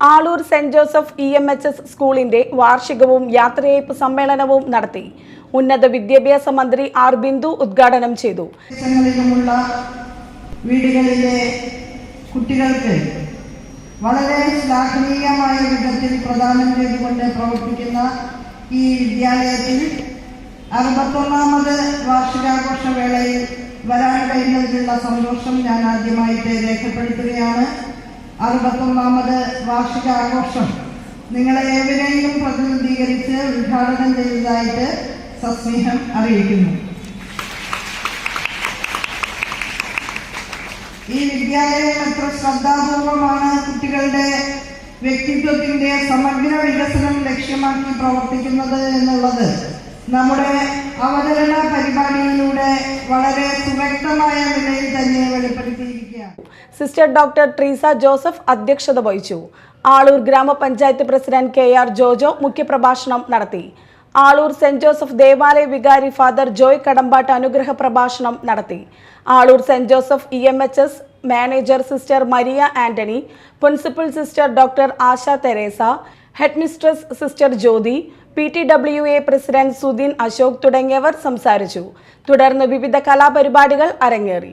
Aloor saint Joseph EMHS സ്കൂളിന്റെ വാർഷികവും യാത്രയയപ്പ് സമ്മേളനവും നടത്തി. ഉന്നത വിദ്യാഭ്യാസ മന്ത്രി ആർ ബിന്ദു ഉദ്ഘാടനം ചെയ്തു. വീടുകളിലെ കുട്ടികൾക്ക് വളരെ ശ്ലാഘനീയമായ വിധത്തിൽ പ്രദാനം ചെയ്തുകൊണ്ട് പ്രവർത്തിക്കുന്ന ഈ വിദ്യാലയത്തിൽ 61ാമത് വാർഷികാഘോഷ വേളയിൽ വരാൻ കഴിഞ്ഞതിലുള്ള സന്തോഷം ഞാൻ ആദ്യമായിട്ട് രേഖപ്പെടുത്തുകയാണ്. 61ാമത് വാർഷികാഘോഷം നിങ്ങളെ ഏവരെയും പ്രതിനിധീകരിച്ച് ഉദ്ഘാടനം ചെയ്തതായിട്ട് സസ്നേഹം അറിയിക്കുന്നു. ഈ വിദ്യാലയം എത്ര ശ്രദ്ധാപൂർവമാണ് കുട്ടികളുടെ വ്യക്തിത്വത്തിന്റെ സമഗ്ര വികസനം ലക്ഷ്യമാക്കി പ്രവർത്തിക്കുന്നത് എന്നുള്ളത് നമ്മുടെ അവതരണ പരിപാടിയിലൂടെ വളരെ സുവ്യക്തമായ നിലയിൽ തന്നെ വെളിപ്പെടുത്തിയിരിക്കുകയാണ്. സിസ്റ്റർ ഡോക്ടർ ട്രീസ ജോസഫ് അധ്യക്ഷത വഹിച്ചു. ആളൂർ ഗ്രാമപഞ്ചായത്ത് പ്രസിഡന്റ് KR ജോജോ മുഖ്യപ്രഭാഷണം നടത്തി. ആളൂർ സെന്റ് ജോസഫ് ദേവാലയ വികാരി ഫാദർ ജോയ് കടമ്പാട്ട് അനുഗ്രഹ പ്രഭാഷണം നടത്തി. Aloor saint Joseph EMHS manager sister Maria Antony, principal sister doctor Asha Theresa, head mistress sister Jyothi, PTWA president Sudeen Ashok തുടങ്ങിയവർ സംസാരിച്ചു. തുടർന്ന് വിവിധ കലാപരിപാടികൾ അരങ്ങേറി.